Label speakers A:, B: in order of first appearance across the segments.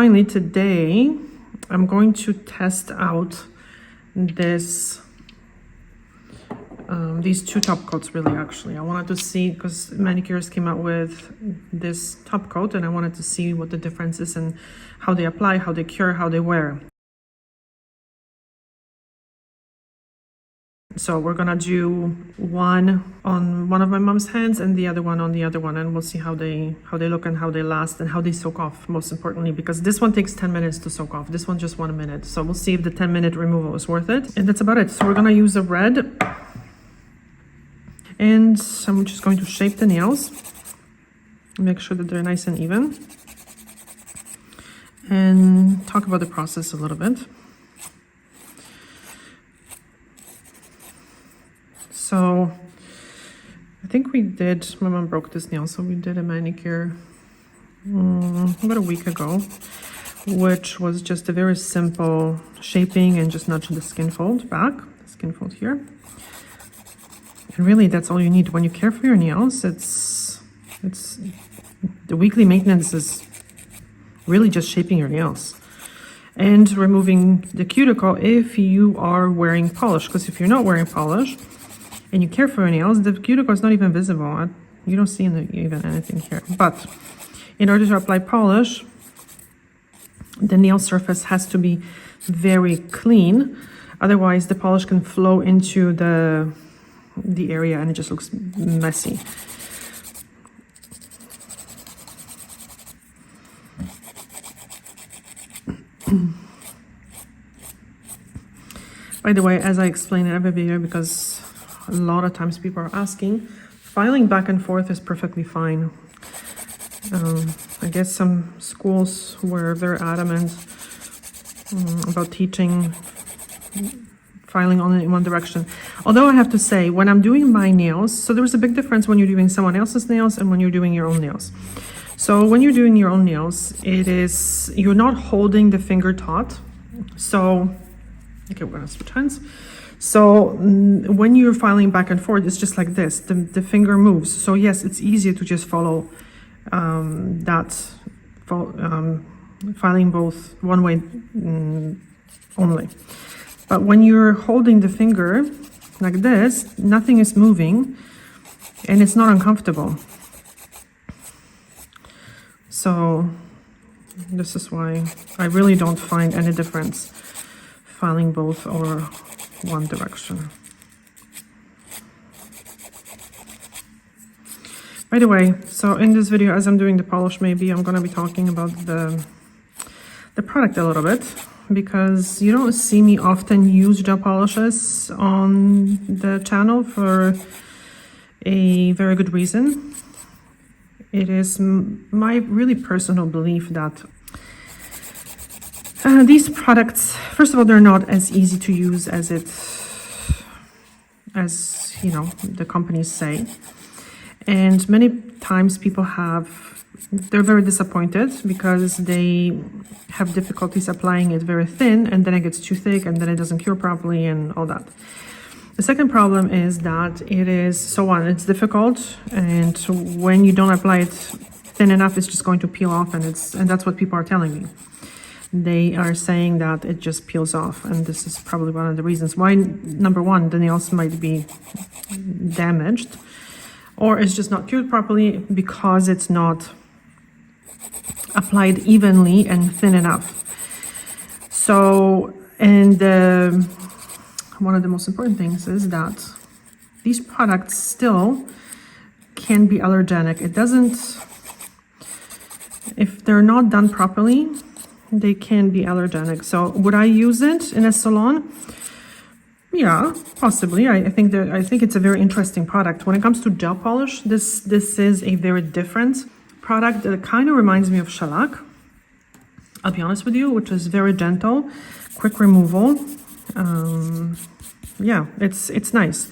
A: finally today, I'm going to test out this these two top coats. Really, actually, I wanted to see, because Manucurist came out with this top coat, and I wanted to see what the difference is and how they apply, how they cure, how they wear. So we're gonna do one on one of my mom's hands and the other one on the other one, and we'll see how they look and how they last and how they soak off, most importantly, because this one takes 10 minutes to soak off. This one just 1 minute. So we'll see if the 10-minute removal is worth it. And that's about it. So we're gonna use a red, and I'm just going to shape the nails, make sure that they're nice and even, and talk about the process a little bit. So I think my mom broke this nail, so we did a manicure about a week ago, which was just a very simple shaping and just nudge the skin fold back, skin fold here. And really that's all you need. When you care for your nails, it's the weekly maintenance is really just shaping your nails and removing the cuticle if you are wearing polish, because if you're not wearing polish and you care for your nails, the cuticle is not even visible. You don't see even anything here. But in order to apply polish, the nail surface has to be very clean. Otherwise, the polish can flow into the area and it just looks messy. By the way, as I explain in every video, because a lot of times people are asking, filing back and forth is perfectly fine. I guess some schools were very adamant about teaching filing only in one direction. Although I have to say, when I'm doing my nails, so there's a big difference when you're doing someone else's nails and when you're doing your own nails. So when you're doing your own nails, you're not holding the finger taut. So, okay, we're gonna switch hands. So when you're filing back and forth, it's just like this, the finger moves. So yes, it's easier to just follow filing both one way only. But when you're holding the finger like this, nothing is moving and it's not uncomfortable. So this is why I really don't find any difference filing both or one direction. By the way, so in this video, as I'm doing the polish, maybe I'm going to be talking about the product a little bit, because you don't see me often use gel polishes on the channel for a very good reason. It is my really personal belief that these products, first of all, they're not as easy to use as you know, the companies say. And many times people they're very disappointed because they have difficulties applying it very thin, and then it gets too thick, and then it doesn't cure properly and all that. The second problem is that it's difficult, and when you don't apply it thin enough, it's just going to peel off, and that's what people are telling me. They are saying that it just peels off, and this is probably one of the reasons why, number one, the nails might be damaged, or it's just not cured properly because it's not applied evenly and thin enough. So, and one of the most important things is that these products still can be allergenic. If they're not done properly, they can be allergenic. So would I use it in a salon? Yeah, possibly. I think it's a very interesting product. When it comes to gel polish, this is a very different product that kind of reminds me of shellac, I'll be honest with you, which is very gentle, quick removal. Yeah, it's nice.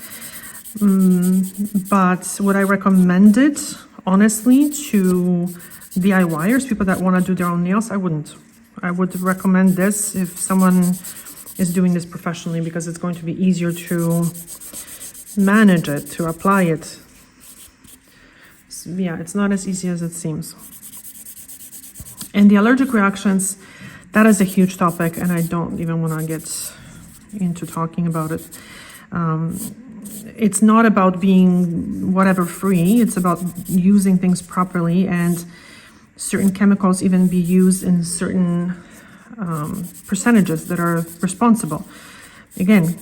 A: But would I recommend it, honestly, to DIYers, people that want to do their own nails? I wouldn't. I would recommend this if someone is doing this professionally, because it's going to be easier to manage it, to apply it. So, yeah, it's not as easy as it seems. And the allergic reactions, that is a huge topic, and I don't even want to get into talking about it. It's not about being whatever free, it's about using things properly, and certain chemicals even be used in certain percentages that are responsible. Again,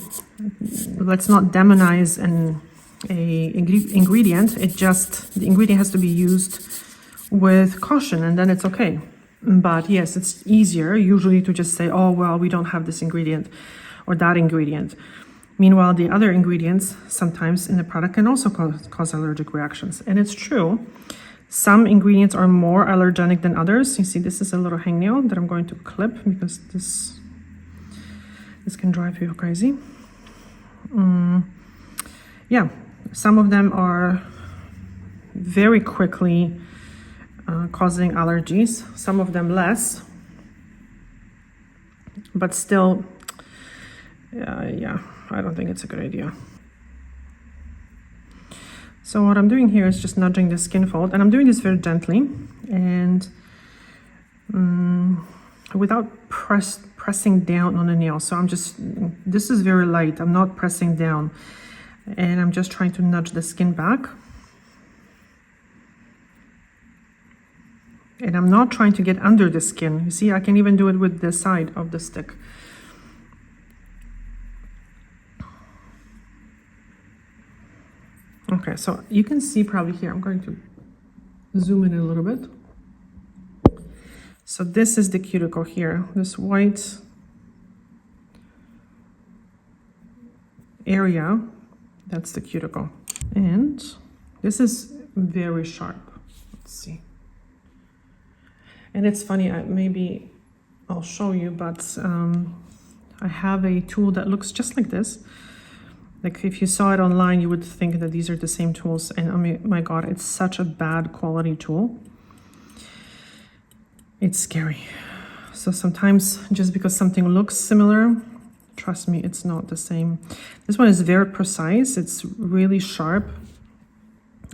A: let's not demonize an ingredient. The ingredient has to be used with caution, and then it's okay. But yes, it's easier usually to just say, oh, well, we don't have this ingredient or that ingredient. Meanwhile, the other ingredients sometimes in the product can also cause allergic reactions. And it's true. Some ingredients are more allergenic than others. You see, this is a little hangnail that I'm going to clip because this can drive you crazy. Yeah, some of them are very quickly causing allergies, some of them less, but still, yeah, I don't think it's a good idea. So what I'm doing here is just nudging the skin fold, and I'm doing this very gently and without pressing down on the nail. So this is very light, I'm not pressing down, and I'm just trying to nudge the skin back. And I'm not trying to get under the skin. You see, I can even do it with the side of the stick. Okay, so you can see probably here, I'm going to zoom in a little bit. So this is the cuticle here, this white area, that's the cuticle. And this is very sharp. Let's see. And it's funny, maybe I'll show you, but I have a tool that looks just like this. Like if you saw it online, you would think that these are the same tools. And I mean, my God, it's such a bad quality tool. It's scary. So sometimes just because something looks similar, trust me, it's not the same. This one is very precise. It's really sharp,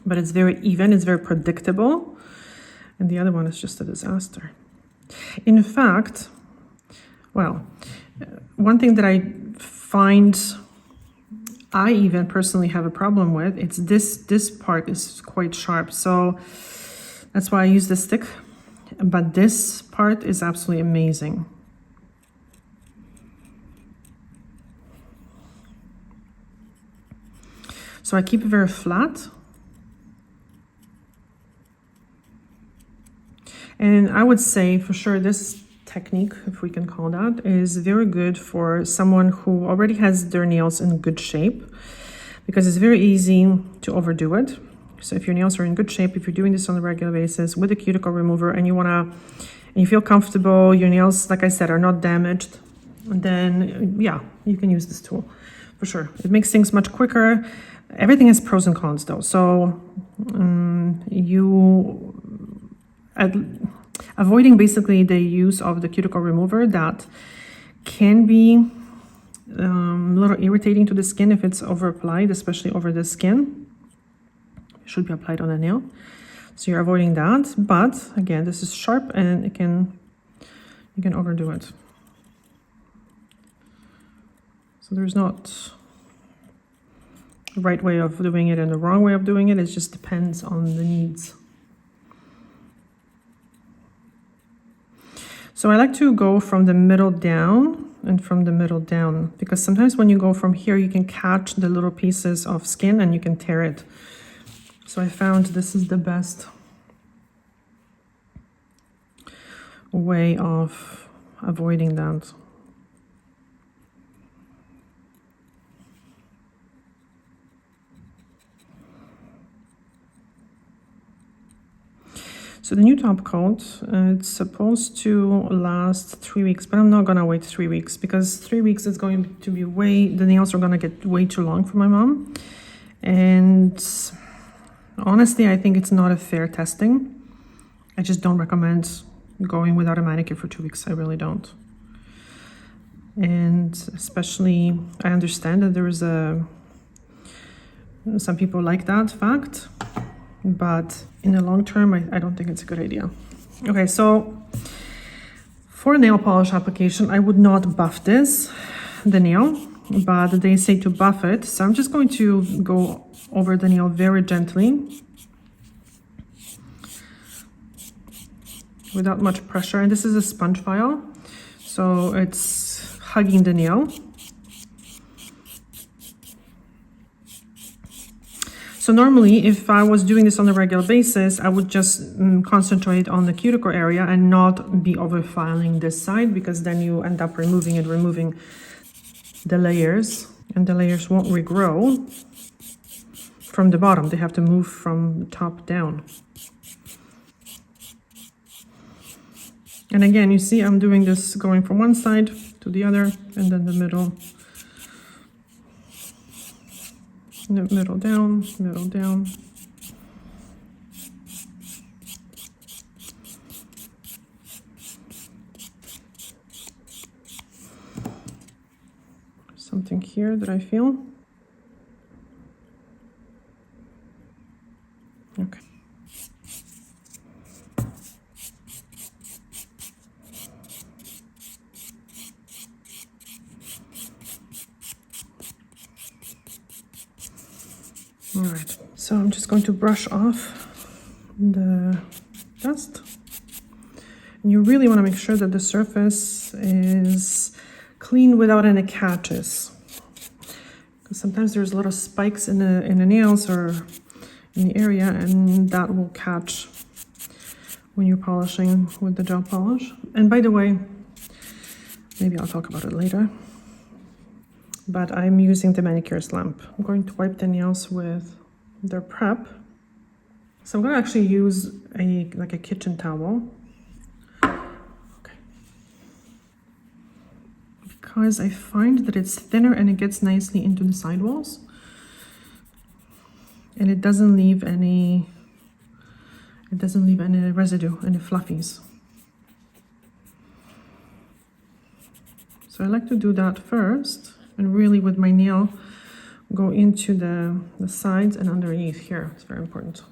A: but it's very even. It's very predictable. And the other one is just a disaster. In fact, well, one thing that I find I even personally have a problem with, it's this part is quite sharp. So that's why I use the stick. But this part is absolutely amazing. So I keep it very flat. And I would say for sure this technique, if we can call that, is very good for someone who already has their nails in good shape, because it's very easy to overdo it. So if your nails are in good shape, if you're doing this on a regular basis with a cuticle remover and you feel comfortable, your nails, like I said, are not damaged, then yeah, you can use this tool for sure. It makes things much quicker. Everything has pros and cons though. So avoiding basically the use of the cuticle remover, that can be a little irritating to the skin if it's over applied, especially over the skin. It should be applied on the nail. So you're avoiding that. But again, this is sharp and you can overdo it. So there's not the right way of doing it and the wrong way of doing it. It just depends on the needs. So I like to go from the middle down and from the middle down, because sometimes when you go from here, you can catch the little pieces of skin and you can tear it. So I found this is the best way of avoiding that. So the new top coat, it's supposed to last 3 weeks, but I'm not gonna wait 3 weeks, because 3 weeks is going to be the nails are gonna get way too long for my mom. And honestly, I think it's not a fair testing. I just don't recommend going without a manicure for 2 weeks. I really don't. And especially, I understand that there is some people like that fact, but in the long term, I don't think it's a good idea. Okay, so For nail polish application, I would not buff the nail, but they say to buff it. So I'm just going to go over the nail very gently, without much pressure. And this is a sponge file, so it's hugging the nail. So normally, if I was doing this on a regular basis, I would just concentrate on the cuticle area and not be overfiling this side, because then you end up removing the layers, and the layers won't regrow from the bottom. They have to move from the top down. And again, you see I'm doing this going from one side to the other, and then the middle down, middle down. Something here that I feel. Okay. All right, so I'm just going to brush off the dust. And you really want to make sure that the surface is clean without any catches, because sometimes there's little spikes in the nails or in the area, and that will catch when you're polishing with the gel polish. And by the way, maybe I'll talk about it later, but I'm using the Manucurist lamp. I'm going to wipe the nails with their prep. So I'm going to actually use like a kitchen towel. Okay. Because I find that it's thinner and it gets nicely into the sidewalls. And it doesn't leave any residue, any fluffies. So I like to do that first, and really with my nail go into the sides and underneath here. It's very important.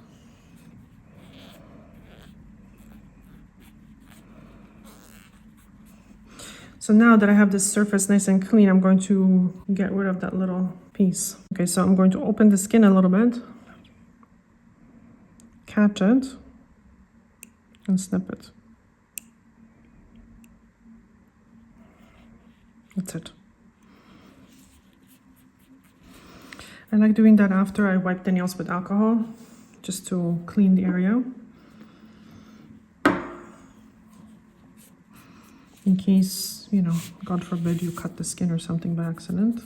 A: So now that I have this surface nice and clean, I'm going to get rid of that little piece. Okay, so I'm going to open the skin a little bit, catch it, and snip it. That's it. I like doing that after I wipe the nails with alcohol, just to clean the area. In case, you know, God forbid you cut the skin or something by accident.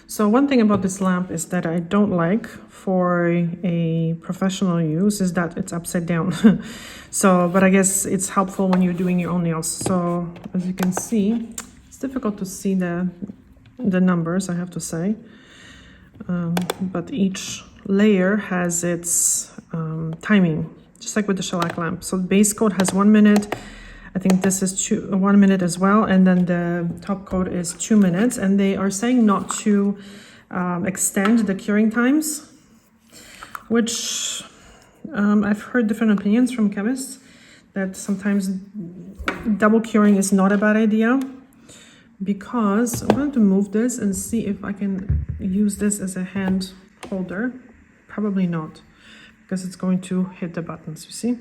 A: So one thing about this lamp is that I don't like for a professional use is that it's upside down. So, but I guess it's helpful when you're doing your own nails. So as you can see, it's difficult to see the numbers, I have to say. But each layer has its timing, just like with the shellac lamp. So the base coat has 1 minute. I think this is 1 minute as well, and then the top coat is 2 minutes, and they are saying not to extend the curing times, which I've heard different opinions from chemists, that sometimes double curing is not a bad idea, because I'm going to move this and see if I can use this as a hand holder. Probably not, because it's going to hit the buttons, you see?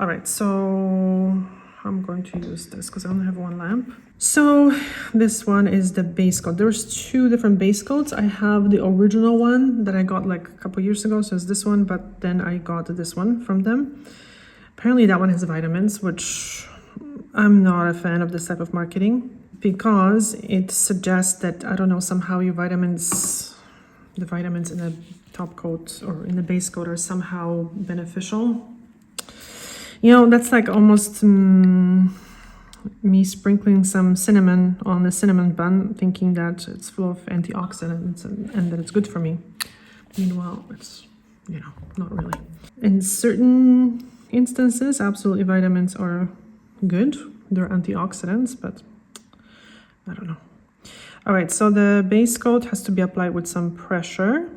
A: All right, so I'm going to use this because I only have one lamp. So this one is the base coat. There's 2 different base coats. I have the original one that I got like a couple years ago, so it's this one, but then I got this one from them. Apparently that one has vitamins, which I'm not a fan of this type of marketing, because it suggests that, I don't know, somehow your vitamins, the vitamins in the top coat or in the base coat are somehow beneficial. You know, that's like almost me sprinkling some cinnamon on a cinnamon bun, thinking that it's full of antioxidants and that it's good for me. Meanwhile, it's you know, not really. In certain instances, absolutely vitamins are good. They're antioxidants, but I don't know. All right, so the base coat has to be applied with some pressure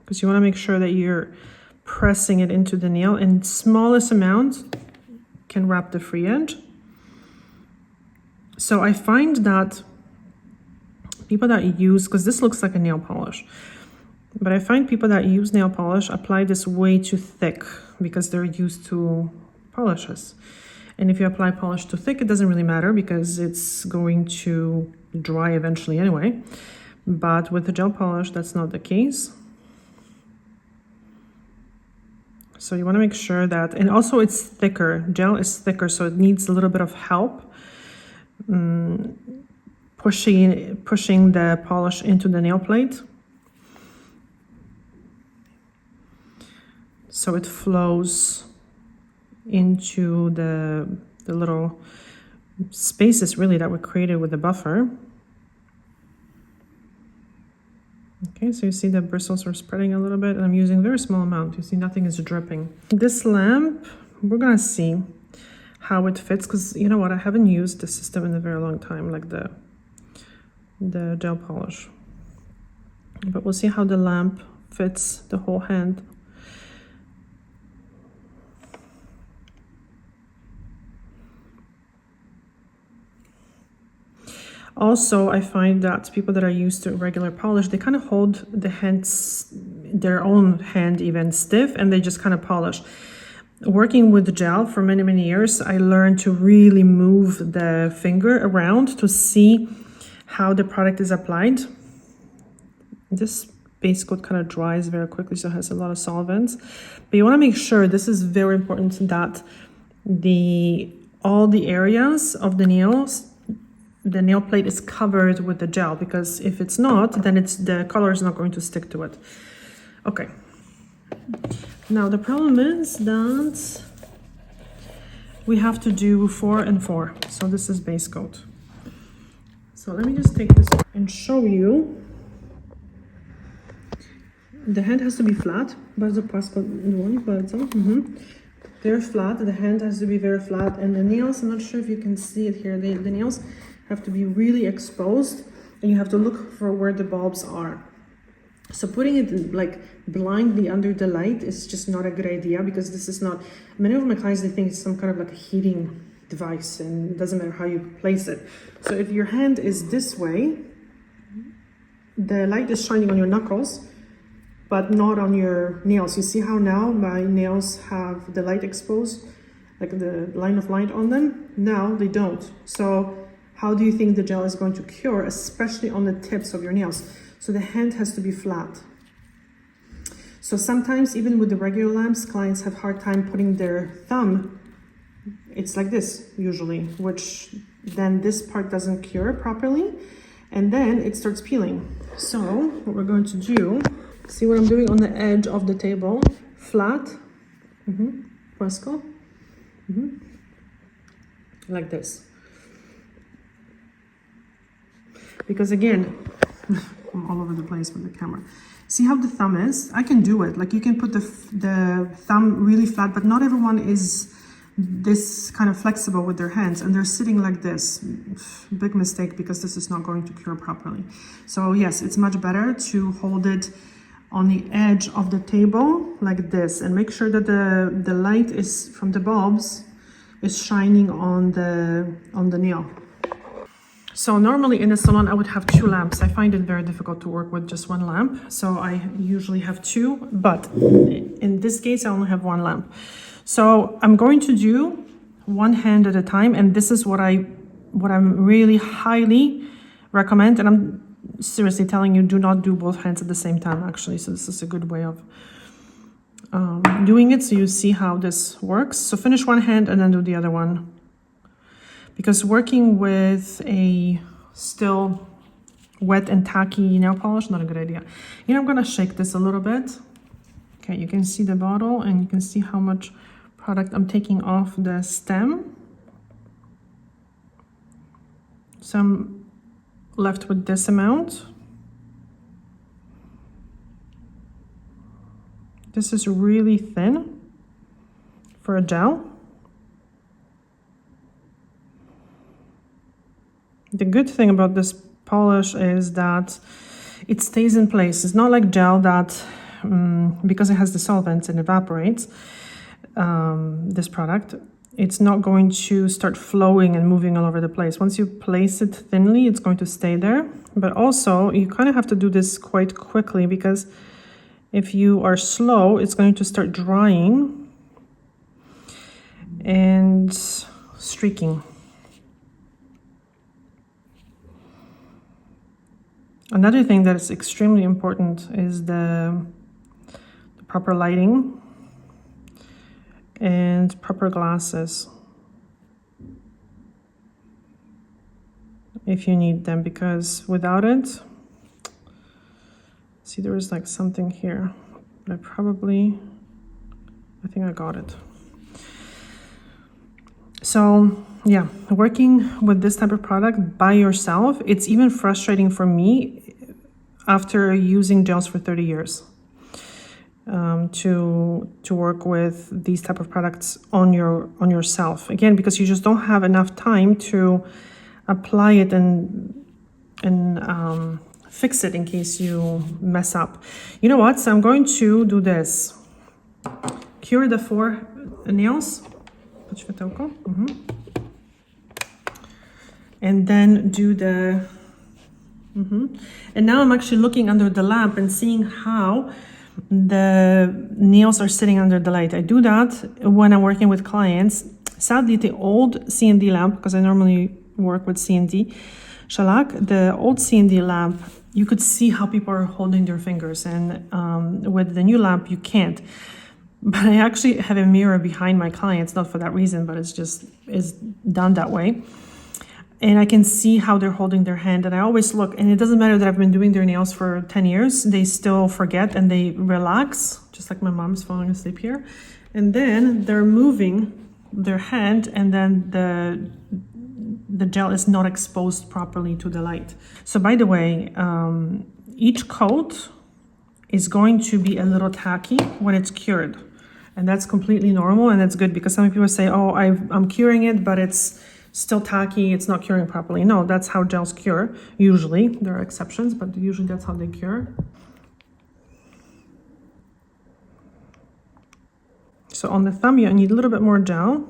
A: because you want to make sure that you're pressing it into the nail, and smallest amount can wrap the free edge. So I find that people that use, because this looks like a nail polish, but I find people that use nail polish apply this way too thick because they're used to polishes. And if you apply polish too thick, it doesn't really matter because it's going to dry eventually anyway. But with the gel polish, that's not the case. So you want to make sure that, and also it's thicker. Gel is thicker, so it needs a little bit of help pushing the polish into the nail plate. So it flows into the little spaces really that were created with the buffer. Okay, so you see the bristles are spreading a little bit, and I'm using a very small amount. You see nothing is dripping. This lamp, we're gonna see how it fits, because you know what, I haven't used the system in a very long time, like the gel polish. But we'll see how the lamp fits the whole hand. Also, I find that people that are used to regular polish, they kind of hold the hands, their own hand even stiff, and they just kind of polish. Working with gel for many, many years, I learned to really move the finger around to see how the product is applied. This base coat kind of dries very quickly, so it has a lot of solvents. But you want to make sure, this is very important, that all the areas of the nails, the nail plate is covered with the gel, because if it's not, then the color is not going to stick to it. Okay. Now the problem is that we have to do 4 and 4. So this is base coat. So let me just take this and show you. The hand has to be flat. Bardzo płasko dłoń, bardzo. They're flat. The hand has to be very flat, and the nails, I'm not sure if you can see it here, the nails have to be really exposed, and you have to look for where the bulbs are. So putting it like blindly under the light is just not a good idea, because this is not, many of my clients, they think it's some kind of like a heating device, and it doesn't matter how you place it. So if your hand is this way, the light is shining on your knuckles, but not on your nails. You see how now my nails have the light exposed, like the line of light on them? Now they don't. So how do you think the gel is going to cure, especially on the tips of your nails? So the hand has to be flat. So sometimes even with the regular lamps, clients have a hard time putting their thumb. It's like this usually, which then this part doesn't cure properly, and then it starts peeling. So what we're going to do, see what I'm doing on the edge of the table, flat, płasko, like this. Because again, I'm all over the place with the camera. See how the thumb is? I can do it. Like you can put the thumb really flat, but not everyone is this kind of flexible with their hands, and they're sitting like this. Big mistake, because this is not going to cure properly. So yes, it's much better to hold it on the edge of the table like this, and make sure that the light is from the bulbs is shining on the nail. So normally in a salon I would have 2 lamps. I find it very difficult to work with just 1 lamp, so I usually have 2, but in this case I only have 1 lamp. So I'm going to do 1 hand at a time, and this is what I'm really highly recommend, and I'm seriously telling you, do not do both hands at the same time actually. So this is a good way of doing it, so you see how this works. So finish 1 hand and then do the other one, because working with a still wet and tacky nail polish, not a good idea. You know, I'm gonna shake this a little bit. Okay, you can see the bottle, and you can see how much product I'm taking off the stem. So I'm left with this amount. This is really thin for a gel. The good thing about this polish is that it stays in place. It's not like gel that, because it has the solvents and evaporates, this product, it's not going to start flowing and moving all over the place. Once you place it thinly, it's going to stay there. But also, you kind of have to do this quite quickly, because if you are slow, it's going to start drying and streaking. Another thing that is extremely important is the proper lighting and proper glasses, if you need them, because without it, see, there is like something here. I think I got it. So yeah, working with this type of product by yourself, it's even frustrating for me after using gels for 30 years. To work with these type of products on yourself, again, because you just don't have enough time to apply it and fix it in case you mess up. You know what? So I'm going to do this. Cure the 4 nails. And then do the... And now I'm actually looking under the lamp and seeing how the nails are sitting under the light. I do that when I'm working with clients. Sadly, the old C&D lamp, because I normally work with C&D shellac, the old C&D lamp, you could see how people are holding their fingers, and with the new lamp, you can't. But I actually have a mirror behind my clients, not for that reason, but it's done that way. And I can see how they're holding their hand, and I always look, and it doesn't matter that I've been doing their nails for 10 years, they still forget and they relax, just like my mom's falling asleep here. And then they're moving their hand, and then the gel is not exposed properly to the light. So by the way, each coat is going to be a little tacky when it's cured. And that's completely normal, and that's good, because some people say, oh, I'm curing it, but it's still tacky, it's not curing properly. No, that's how gels cure. Usually, there are exceptions, but usually that's how they cure. So on the thumb, you need a little bit more gel.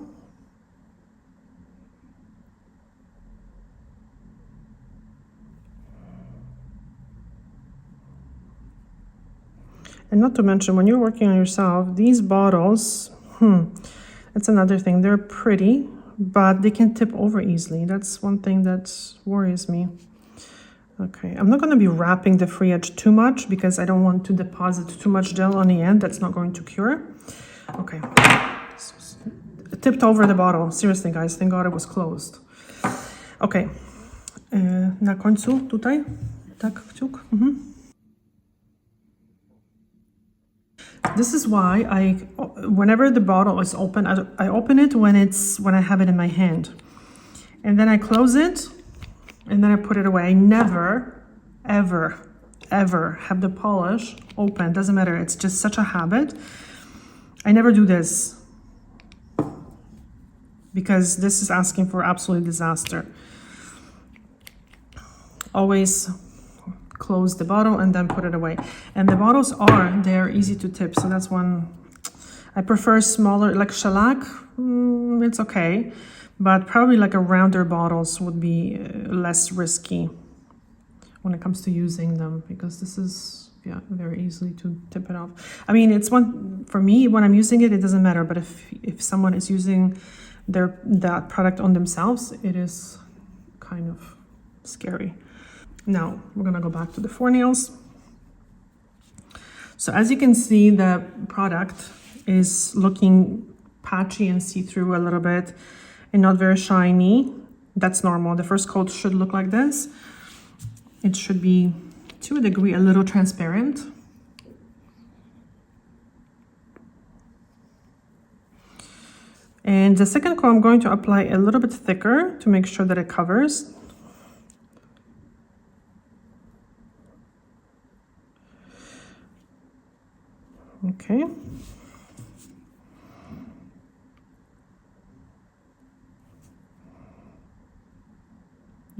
A: And not to mention, when you're working on yourself, these bottles, that's another thing. They're pretty, but they can tip over easily. That's one thing that worries me. Okay, I'm not going to be wrapping the free edge too much, because I don't want to deposit too much gel on the end. That's not going to cure. Okay, tipped over the bottle. Seriously, guys, thank God it was closed. Okay, na końcu tutaj, tak, kciuk. This is why whenever the bottle is open, I open it when I have it in my hand, and then I close it, and then I put it away. I never, ever, ever have the polish open. Doesn't matter. It's just such a habit. I never do this, because this is asking for absolute disaster. Always close the bottle and then put it away. And the bottles they're easy to tip, so that's one. I prefer smaller, like shellac, it's okay, but probably like a rounder bottles would be less risky when it comes to using them, because this is, yeah, very easily to tip it off. I mean, it's one, for me, when I'm using it, it doesn't matter, but if someone is using that product on themselves, it is kind of scary. Now, we're gonna go back to the 4 nails. So as you can see, the product is looking patchy and see-through a little bit and not very shiny. That's normal. The first coat should look like this. It should be, to a degree, a little transparent. And the second coat, I'm going to apply a little bit thicker to make sure that it covers. Okay.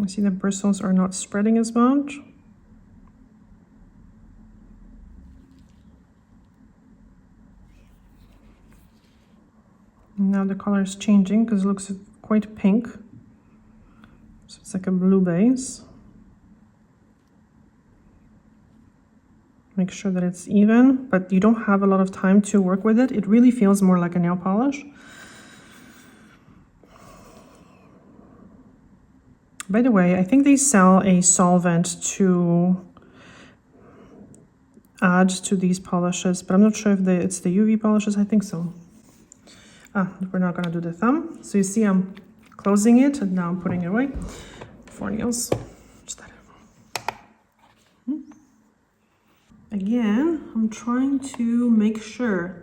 A: I see the bristles are not spreading as much. Now the color is changing because it looks quite pink. So it's like a blue base. Make sure that it's even, but you don't have a lot of time to work with it. It really feels more like a nail polish. By the way, I think they sell a solvent to add to these polishes, but I'm not sure if it's the UV polishes. I think so. We're not gonna do the thumb. So you see I'm closing it and now I'm putting it away. 4 nails. Again, I'm trying to make sure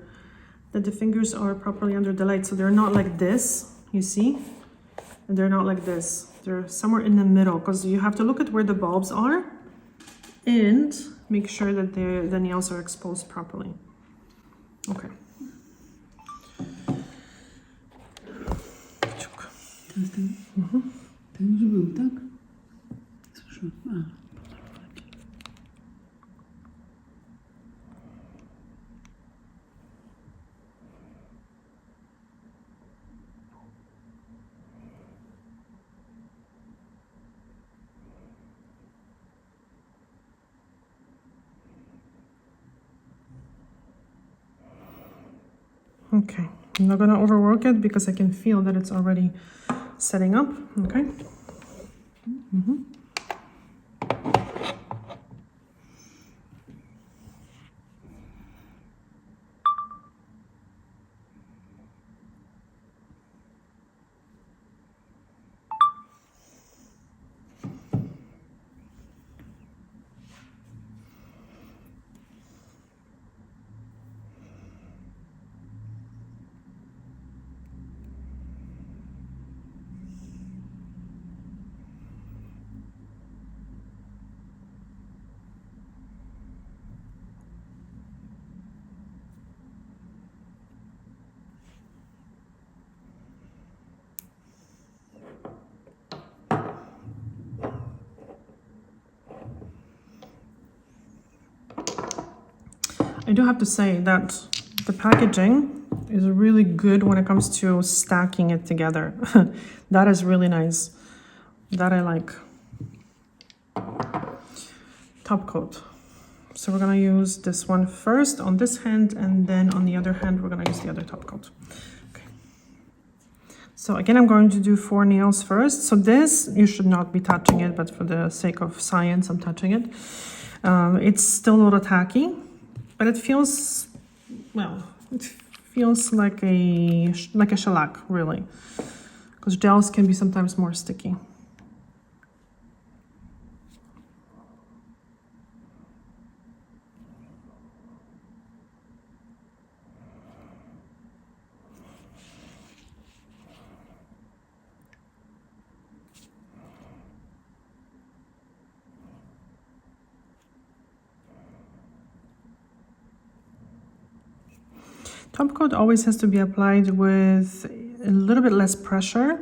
A: that the fingers are properly under the light, so they're not like this, you see? And they're not like this. They're somewhere in the middle, because you have to look at where the bulbs are and make sure that the nails are exposed properly. Okay.
B: Ten już był, tak? Słyszałam.
A: Okay, I'm not gonna overwork it because I can feel that it's already setting up, okay? I do have to say that the packaging is really good when it comes to stacking it together. That is really nice. That I like. Top coat. So we're gonna use this one first on this hand, and then on the other hand we're gonna use the other top coat. Okay. So again, I'm going to do 4 nails first. So this, you should not be touching it, but for the sake of science, I'm touching it. It's still a little tacky, but it feels, well, it feels like a shellac, really, because gels can be sometimes more sticky. Top coat always has to be applied with a little bit less pressure,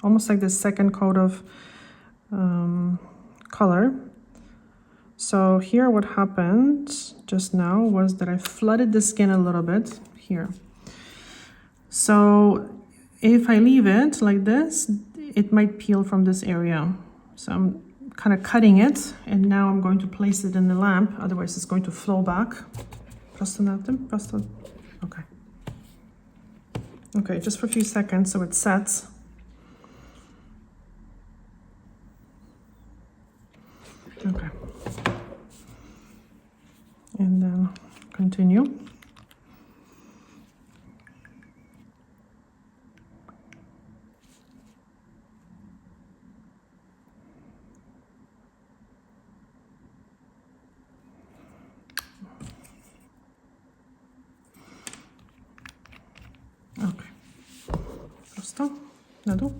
A: almost like the second coat of color. So here what happened just now was that I flooded the skin a little bit here. So if I leave it like this, it might peel from this area. So I'm kind of cutting it, and now I'm going to place it in the lamp, otherwise it's going to flow back. Prosto na tym, prosto. Okay. Okay, just for a few seconds so it sets. Okay. And then continue. Okay. Prosto, na dół.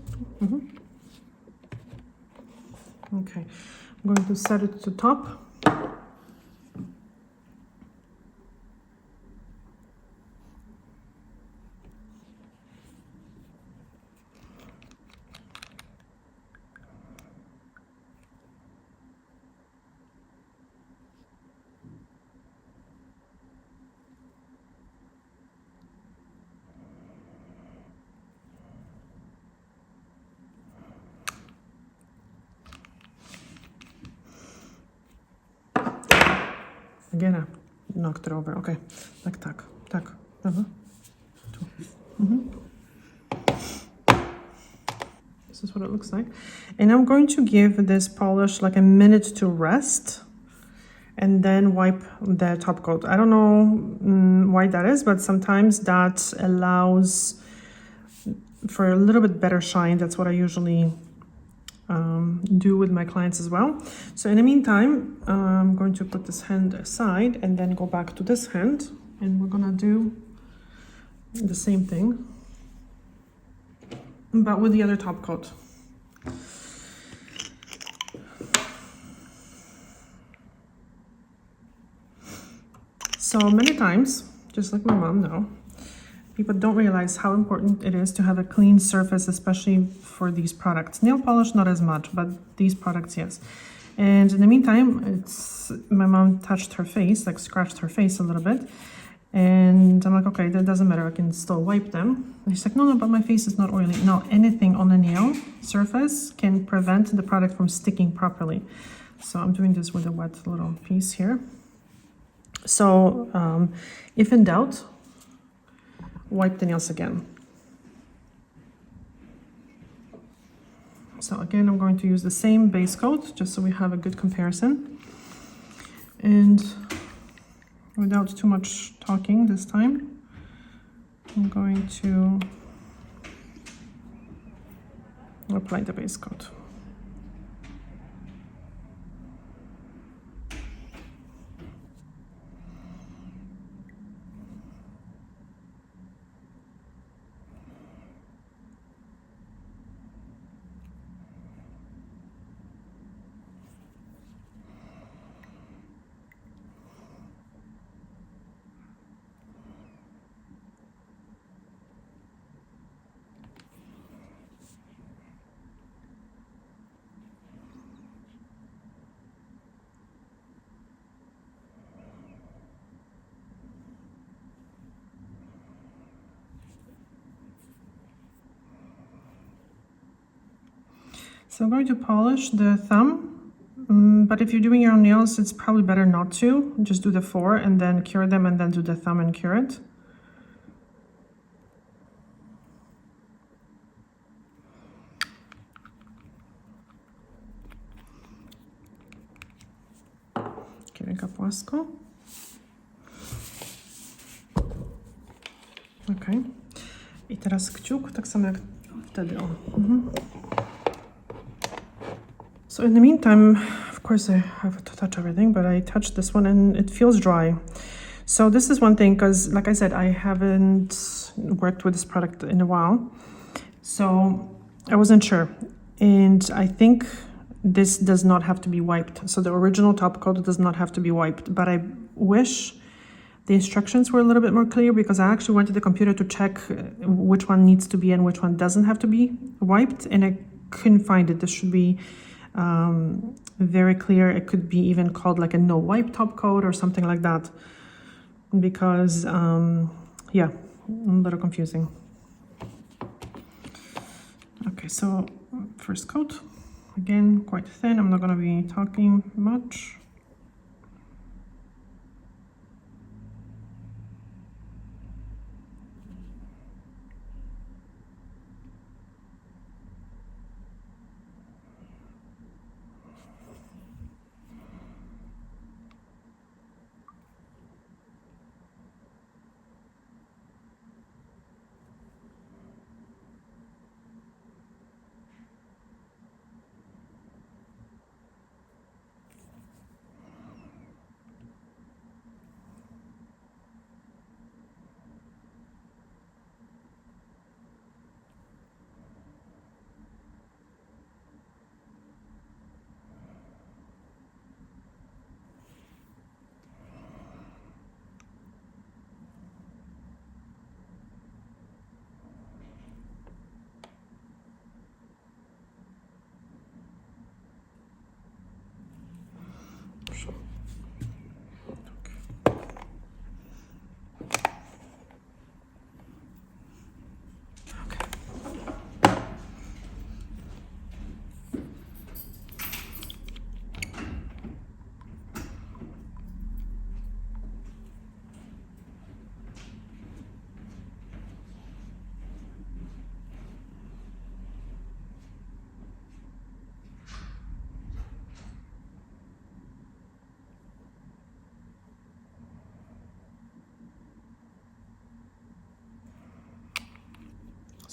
A: Okay, I'm going to set it to top. Again, I knocked it over. Okay, like tak, tak. Tu. Mhm. This is what it looks like. And I'm going to give this polish like a minute to rest and then wipe the top coat. I don't know why that is, but sometimes that allows for a little bit better shine. That's what I usually do with my clients as well. So in the meantime, I'm going to put this hand aside and then go back to this hand, and we're gonna do the same thing, but with the other top coat. So many times, just like my mom now, people don't realize how important it is to have a clean surface, especially for these products. Nail polish, not as much, but these products, yes. And in the meantime, my mom touched her face, like scratched her face a little bit. And I'm like, okay, that doesn't matter. I can still wipe them. And she's like, no, but my face is not oily. No, anything on the nail surface can prevent the product from sticking properly. So I'm doing this with a wet little piece here. So if in doubt, wipe the nails again. So again, I'm going to use the same base coat just so we have a good comparison. And without too much talking this time, I'm going to apply the base coat. So I'm going to polish the thumb, but if you're doing your own nails, it's probably better not to. Just do the 4 and then cure them and then do the thumb and cure it. Ręka płasko. Ok. I teraz kciuk, tak samo jak wtedy. So in the meantime, of course I have to touch everything, but I touched this one and it feels dry. So this is one thing, because like I said, I haven't worked with this product in a while. So I wasn't sure. And I think this does not have to be wiped. So the original top coat does not have to be wiped, but I wish the instructions were a little bit more clear, because I actually went to the computer to check which one needs to be and which one doesn't have to be wiped, and I couldn't find it. This should be very clear. It could be even called like a no wipe top coat or something like that, because yeah, a little confusing. Okay, so first coat, again quite thin. I'm not going to be talking much.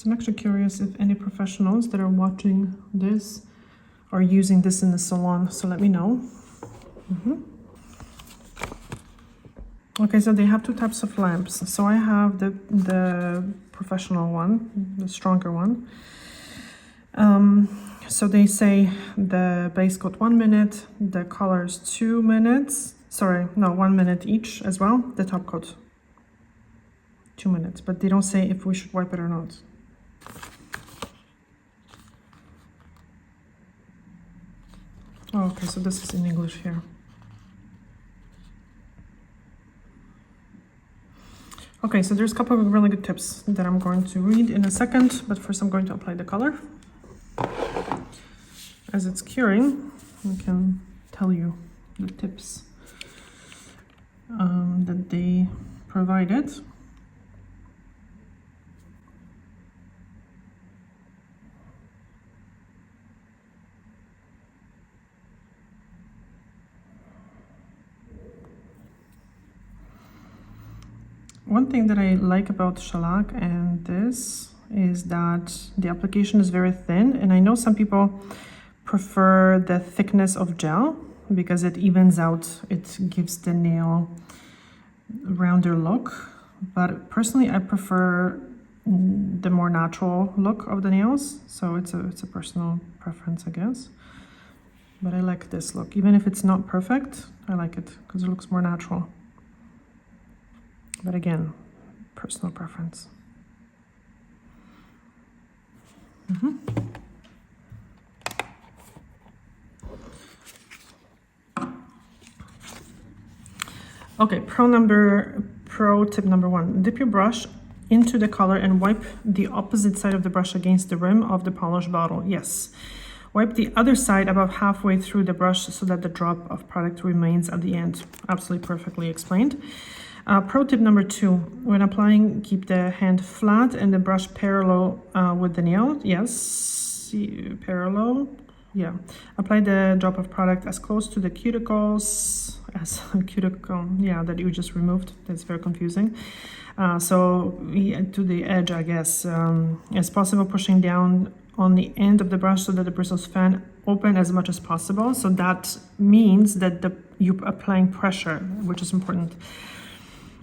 A: So I'm actually curious if any professionals that are watching this are using this in the salon, so let me know. Okay, so they have two types of lamps. So I have the professional one, the stronger one. So they say the base coat 1 minute, the colors 2 minutes. Sorry, no, 1 minute each as well. The top coat 2 minutes, but they don't say if we should wipe it or not. Oh, okay, so this is in English here. Okay, so there's a couple of really good tips that I'm going to read in a second, but first I'm going to apply the color. As it's curing, I can tell you the tips that they provided. One thing that I like about shellac and this is that the application is very thin, and I know some people prefer the thickness of gel because it evens out, it gives the nail rounder look, but personally I prefer the more natural look of the nails, so it's a personal preference, I guess. But I like this look, even if it's not perfect, I like it because it looks more natural. But again, personal preference. Okay, pro tip number 1. Dip your brush into the color and wipe the opposite side of the brush against the rim of the polish bottle. Yes. Wipe the other side about halfway through the brush so that the drop of product remains at the end. Absolutely perfectly explained. Pro tip number 2, when applying, keep the hand flat and the brush parallel with the nail. Yes, parallel. Yeah. Apply the drop of product as close to the cuticles as cuticle, yeah, that you just removed. That's very confusing. So yeah, to the edge, I guess, as possible, pushing down on the end of the brush so that the bristles fan open as much as possible. So that means that you're applying pressure, which is important.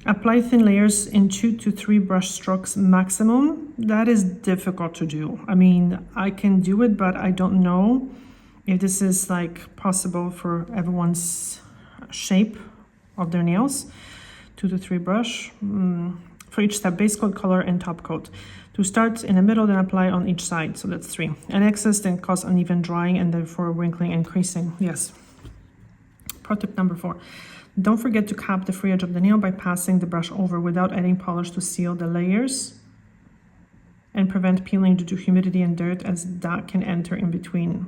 A: Apply thin layers in 2 to 3 brush strokes maximum. That is difficult to do. I mean, I can do it, but I don't know if this is like possible for everyone's shape of their nails. 2 to 3 brush for each step, base coat, color, and top coat. To start in the middle, then apply on each side. So that's 3. And excess then cause uneven drying and therefore wrinkling and creasing. Yes. Pro tip number 4. Don't forget to cap the free edge of the nail by passing the brush over without adding polish to seal the layers and prevent peeling due to humidity and dirt, as that can enter in between.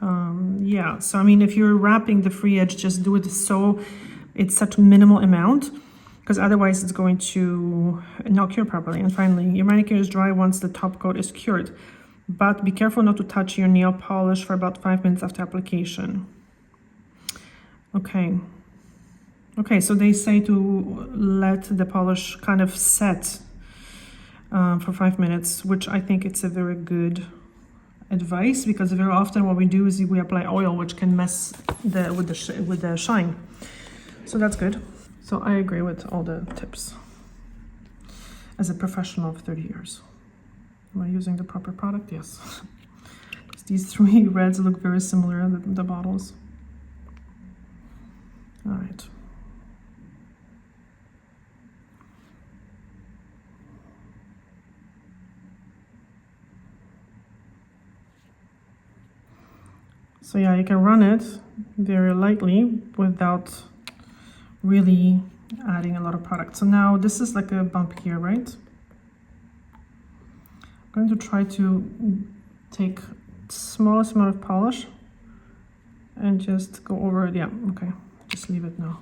A: Yeah, so I mean, if you're wrapping the free edge, just do it so it's such a minimal amount, because otherwise it's going to not cure properly. And finally, your manicure is dry once the top coat is cured, but be careful not to touch your nail polish for about 5 minutes after application. Okay, so they say to let the polish kind of set for 5 minutes, which I think it's a very good advice, because very often what we do is we apply oil, which can mess with the shine. So that's good. So I agree with all the tips. As a professional of 30 years. Am I using the proper product? Yes. Because these 3 reds look very similar, the bottles. All right. So yeah, you can run it very lightly without really adding a lot of product. So now this is like a bump here, right? I'm going to try to take smallest amount of polish and just go over it. Yeah, okay. Just leave it now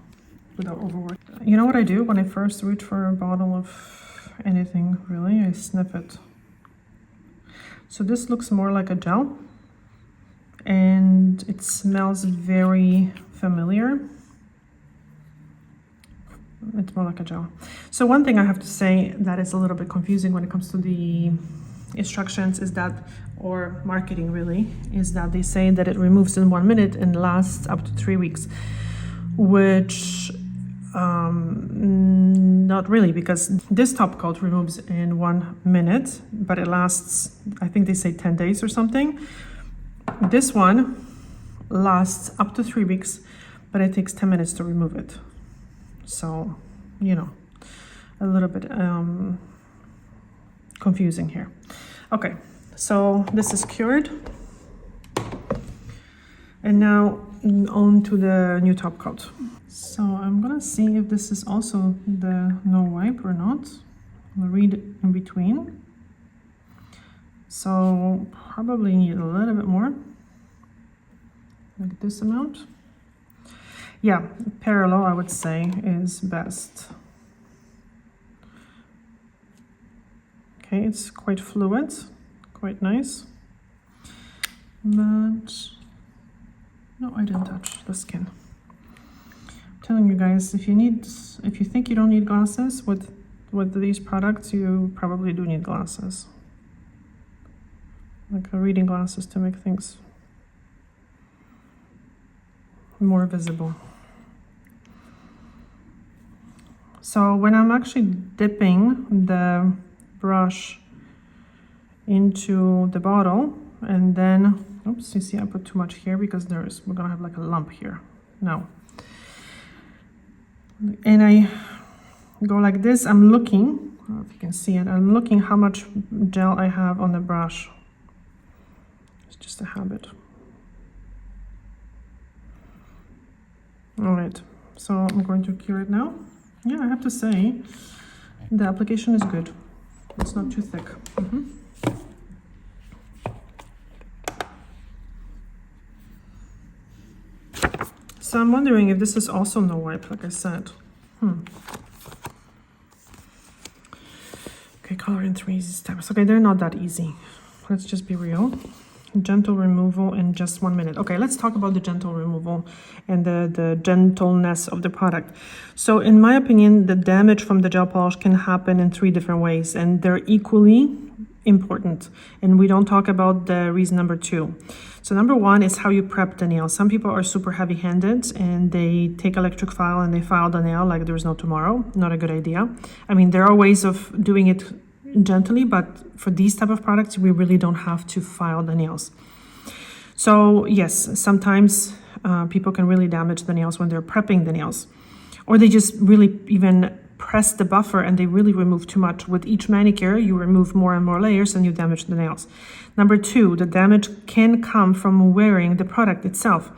A: without overwork. You know what I do when I first reach for a bottle of anything, really? I sniff it. So this looks more like a gel, and it smells very familiar. It's more like a gel. So one thing I have to say that is a little bit confusing when it comes to the instructions is that, or marketing really, is that they say that it removes in 1 minute and lasts up to 3 weeks, which not really, because this top coat removes in 1 minute, but it lasts, I think they say 10 days or something. This one lasts up to 3 weeks, but it takes 10 minutes to remove it. So, you know, a little bit confusing here. Okay, so this is cured. And now on to the new top coat. So I'm gonna see if this is also the no wipe or not. I'll read in between. So probably need a little bit more, like this amount. Yeah, parallel I would say is best. Okay, it's quite fluid, quite nice. But no, I didn't touch the skin. I'm telling you guys, if you think you don't need glasses with these products, you probably do need glasses. Like reading glasses to make things more visible. So when I'm actually dipping the brush into the bottle, and then, oops, you see I put too much here because we're gonna have like a lump here. No. And I go like this, I'm looking, I don't know if you can see it, I'm looking how much gel I have on the brush. It's just a habit. All right, so I'm going to cure it now. Yeah, I have to say, the application is good. It's not too thick. So I'm wondering if this is also no wipe, like I said. Okay, color in 3 easy steps. Okay, they're not that easy. Let's just be real. Gentle removal in just 1 minute. Okay, let's talk about the gentle removal and the gentleness of the product. So in my opinion, the damage from the gel polish can happen in 3 different ways, and they're equally important. And we don't talk about the reason number 2. So number 1 is how you prep the nail. Some people are super heavy-handed and they take electric file and they file the nail like there's no tomorrow. Not a good idea. I mean, there are ways of doing it gently, but for these type of products, we really don't have to file the nails. So yes, sometimes people can really damage the nails when they're prepping the nails, or they just really even press the buffer and they really remove too much. With each manicure, you remove more and more layers and you damage the nails. Number 2, the damage can come from wearing the product itself.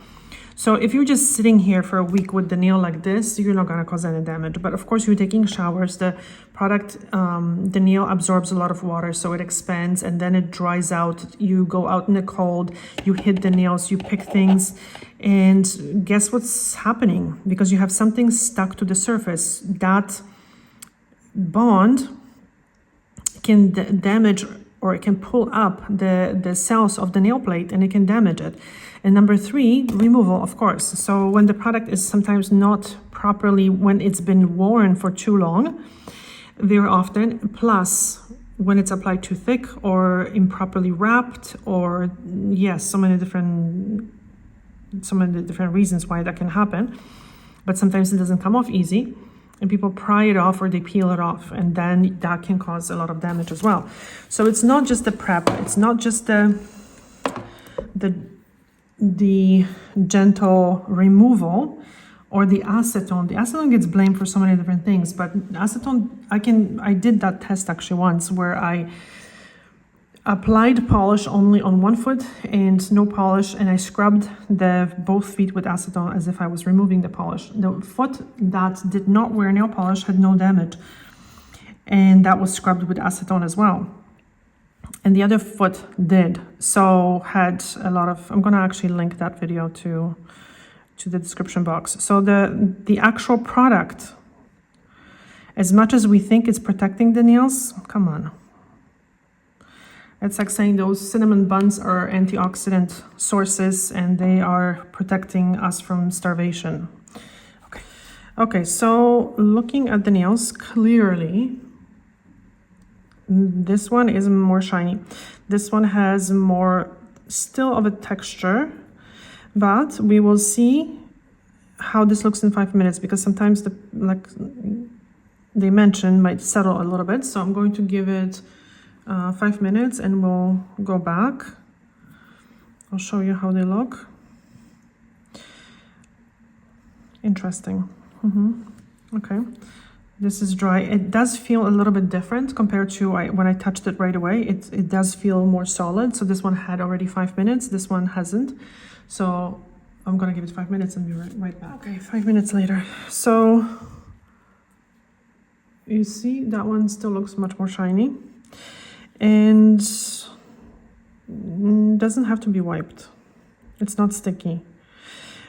A: So if you're just sitting here for a week with the nail like this, you're not gonna cause any damage. But of course, you're taking showers, the product, the nail absorbs a lot of water, so it expands and then it dries out. You go out in the cold, you hit the nails, you pick things, and guess what's happening? Because you have something stuck to the surface, that bond can damage, or it can pull up the cells of the nail plate and it can damage it. And number 3, removal, of course. So when the product is sometimes not properly, when it's been worn for too long, very often, plus when it's applied too thick or improperly wrapped, or yes, so many different reasons why that can happen. But sometimes it doesn't come off easy, and people pry it off or they peel it off, and then that can cause a lot of damage as well. So it's not just the prep, it's not just the gentle removal or the acetone. The acetone gets blamed for so many different things, but acetone, I did that test actually once where I applied polish only on one foot and no polish, and I scrubbed both feet with acetone as if I was removing the polish. The foot that did not wear nail polish had no damage, and that was scrubbed with acetone as well. And the other foot did, so had a lot of, I'm gonna actually link that video to the description box. So the actual product, as much as we think it's protecting the nails, come on. It's like saying those cinnamon buns are antioxidant sources and they are protecting us from starvation. Okay, so looking at the nails, clearly This one is more shiny. This one has more still of a texture, but we will see how this looks in 5 minutes, because sometimes the, like they mentioned, might settle a little bit. So I'm going to give it 5 minutes and we'll go back. I'll show you how they look. Interesting. Okay, this is dry. It does feel a little bit different compared to when I touched it right away. It does feel more solid. So this one had already 5 minutes. This one hasn't. So I'm gonna give it 5 minutes and be right back. Okay, 5 minutes later. So you see that one still looks much more shiny and doesn't have to be wiped. It's not sticky.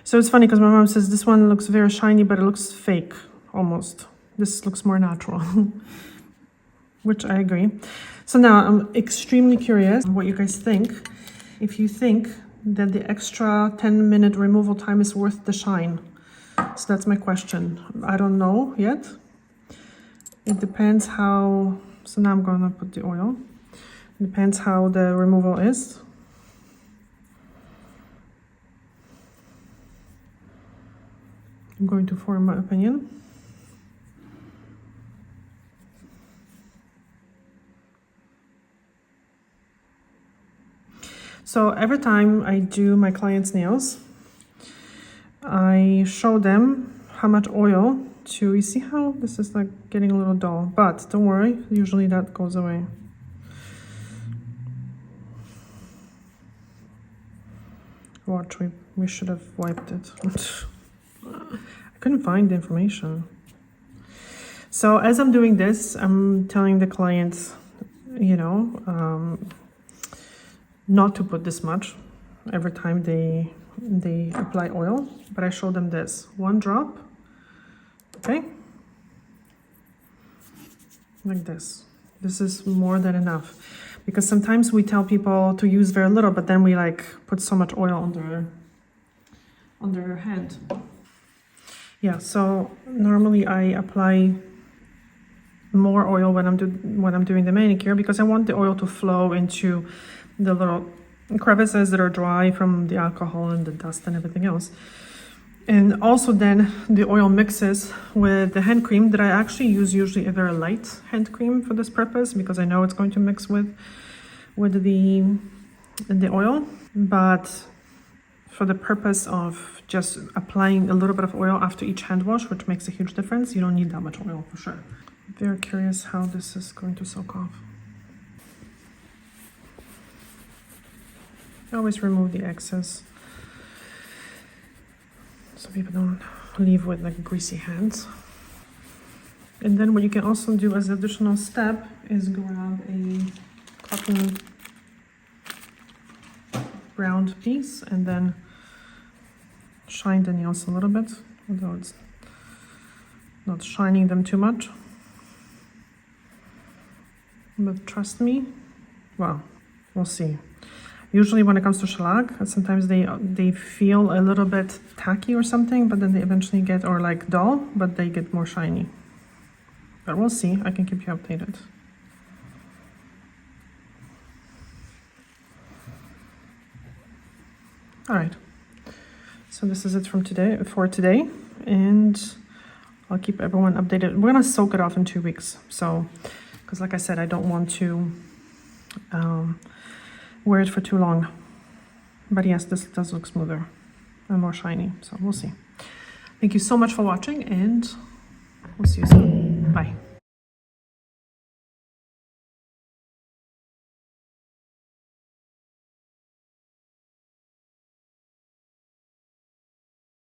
A: So it's funny because my mom says this one looks very shiny, but it looks fake almost. This looks more natural, which I agree. So now I'm extremely curious what you guys think. If you think that the extra 10-minute removal time is worth the shine. So that's my question. I don't know yet. It depends how, so now I'm gonna put the oil. It depends how the removal is. I'm going to form my opinion. So every time I do my clients' nails, I show them how much oil to, you see how this is like getting a little dull, but don't worry, usually that goes away. Watch, we should have wiped it. I couldn't find the information. So as I'm doing this, I'm telling the clients, you know, not to put this much every time they apply oil, but I show them this, 1 drop, okay, like this. This is more than enough, because sometimes we tell people to use very little, but then we like put so much oil on their hand. Yeah, so normally I apply more oil when I'm doing the manicure, because I want the oil to flow into the little crevices that are dry from the alcohol and the dust and everything else. And also then the oil mixes with the hand cream that I actually use usually a very light hand cream for this purpose, because I know it's going to mix with the oil. But for the purpose of just applying a little bit of oil after each hand wash, which makes a huge difference, you don't need that much oil for sure. I'm very curious how this is going to soak off. I always remove the excess so people don't leave with like greasy hands. And then what you can also do as an additional step is grab a cotton round piece and then shine the nails a little bit, although it's not shining them too much. But trust me, well, we'll see. Usually when it comes to shellac, sometimes they feel a little bit tacky or something, but then they eventually get, or like dull, but they get more shiny. But we'll see, I can keep you updated. All right, so this is it for today, and I'll keep everyone updated. We're gonna soak it off in 2 weeks, so, because like I said, I don't want to wear it for too long. But yes, this does look smoother and more shiny, so we'll see. Thank you so much for watching, and we'll see you soon. Bye.